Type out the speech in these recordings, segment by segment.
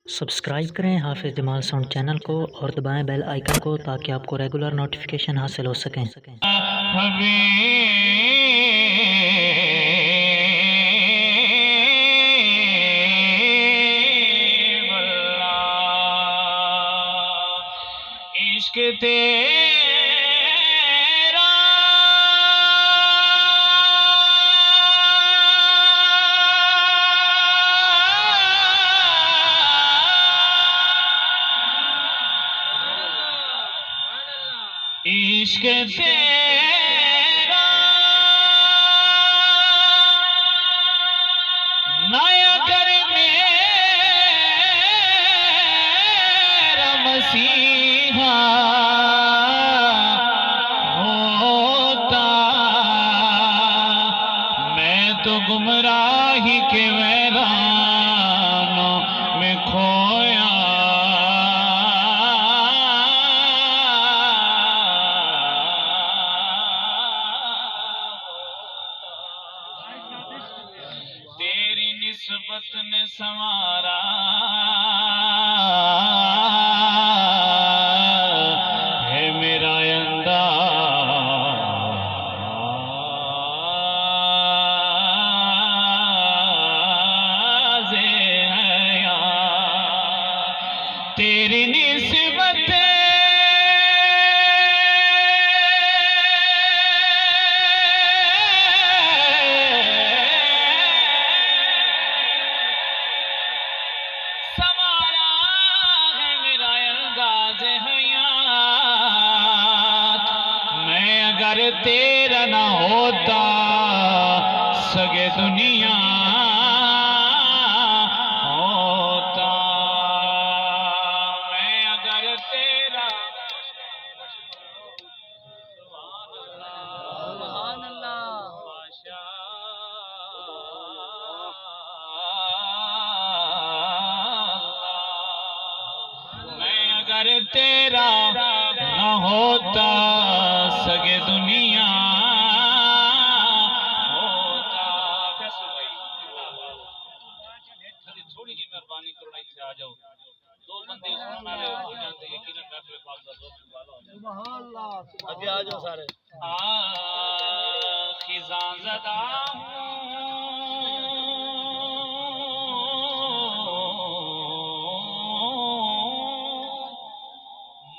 Subscribe करें हाफिज़ Jamal sound channel को और दबाएं बेल आइकन को ताकि आपको रेगुलर नोटिफिकेशन हासिल हो सकें। इश्क तेरा इश्क तेरा नया कर मेरा मसीहा होता, मैं तो गुमराही के वैरानों में खोया। तेरी निस्बत ने संवारा है मेरा अंदाज़े हया। तेरी निस्बत सवारा है मेरा अंदाज़ हयात। मैं अगर तेरा ना होता सगे दुनिया होता, मैं अगर तेरा सुभान अल्लाह मैं अगर तेरा न होता सगे दुनिया होता। फैसल भाई थोड़ी जी मेहरबानी करो ना, इत्थे आ जाओ। दो बंदे सुनने वाले हो जाते यकीनन महफिल पाक दा दोस्त वाला हो जाता। सुभान अल्लाह, आगे आ जाओ सारे। खिज़ां ज़दा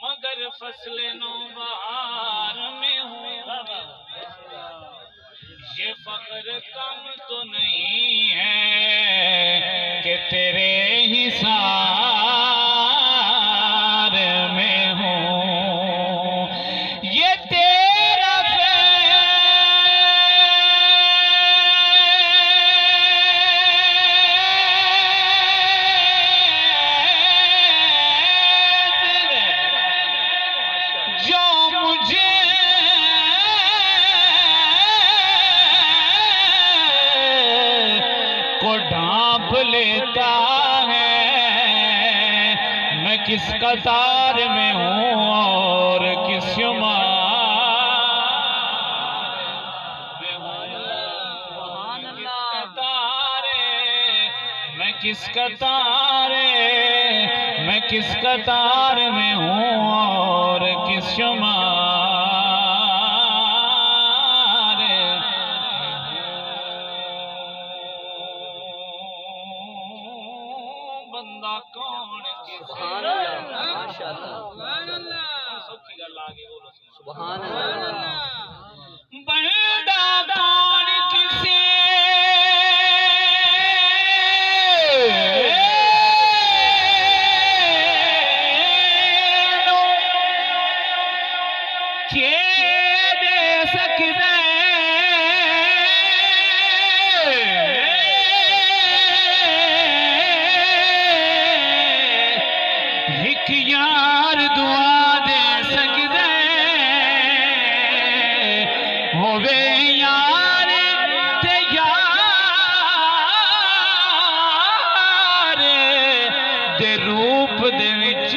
मगर फसल नो बहार में हूँ। ये फख्र कम तो नहीं है कि तेरे हिसार में हूँ। ये तेरा जो मुझे को ढांप लेता है। मैं किस कतार में हूँ और किस किस कतार में हूँ और किस शुमार बंदा कौन सुभान अल्लाह, माशाअल्लाह, सबकी गल आगे बोलो सुभान अल्लाह। बंदा कौन किसे के दे सकदा एक यार दुआ दे सकदा होवे यार ते यार दे रूप दे विच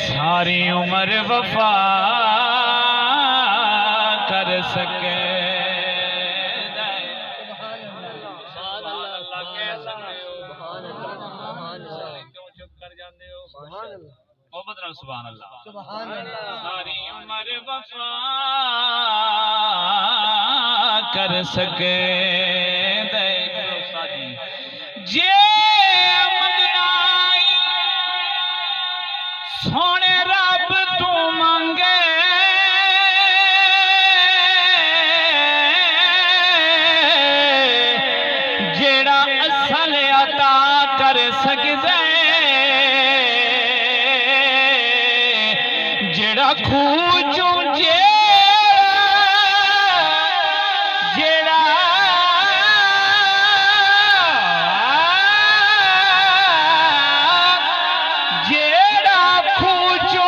सारी उम्र वफा कर सके। सुभान अल्लाह कह सकते हो। जाते हो मोहब्बत नाल सुभान अल्लाह सारी उम्र वफा कर सके जे मंगनाई सोने रब तू मंगे जेड़ा असल अता कर सकदे जेड़ा खूचू जेड़ा जेड़ा खूचू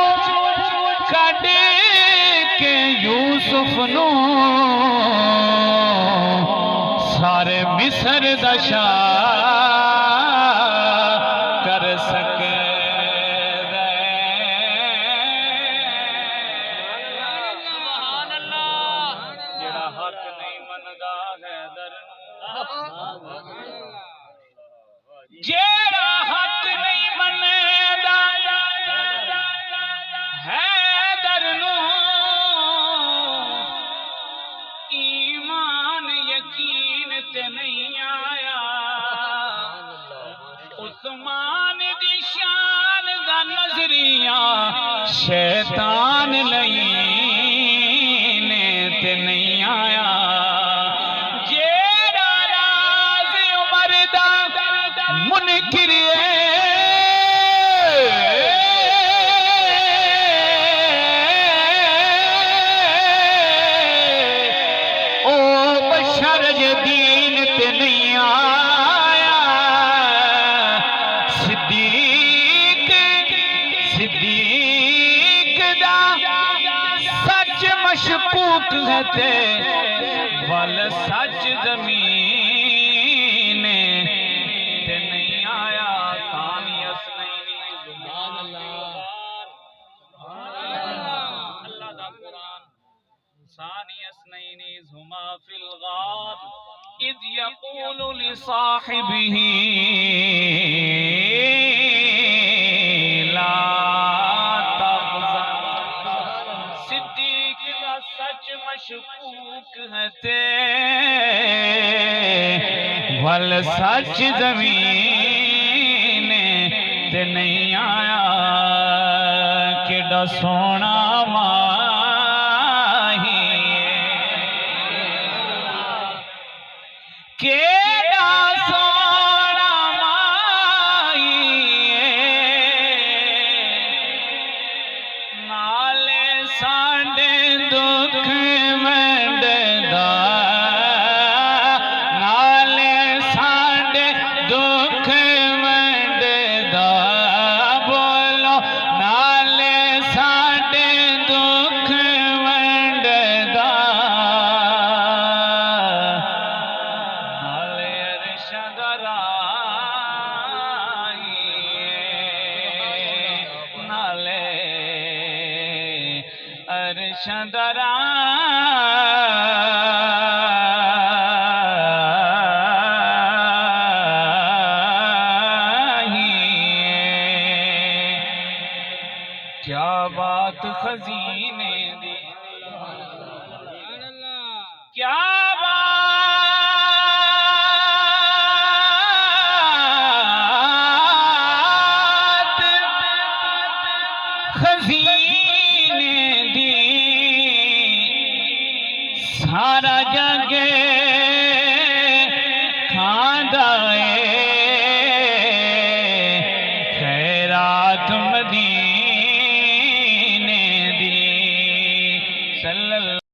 कढ के यूसुफ नू सारे मिस्र दा शाह कर सके जेड़ा हक नहीं मनदा हैदर जेड़ा हक नहीं मनदा हैदर नू ईमान यकीन ते नहीं आया उस्मान दी शान दा नजरिया शैतान लईने ते नहीं आया जेड़ा राज उमर दा मुनकिर ओ बशर दीन ते नहीं आया सिद्दीक दा सच मशकूक है ते वल सच जमीन ते नहीं आया तानी असनैनी सुभान अल्लाह अल्लाह दा कुरान सानी असनैनी हुमा फिल गार इज़ यक़ूलु लिसाहिबिही ला तहज़न सिद्दीक दा सच मशकूक है ते वल सच ज़मीन ते नहीं आया केड़ा सोना केड़ा सोना माई नाले साडे दुख वंडदा नाले साडे दुख वंडदा बोलो नाले साडे दुख वंडदा अर्शदरा क्या बात खजीने दी क्या बात खजीने दी सारा जग खांदा खैरात मदीने दी सल्लल्लाहु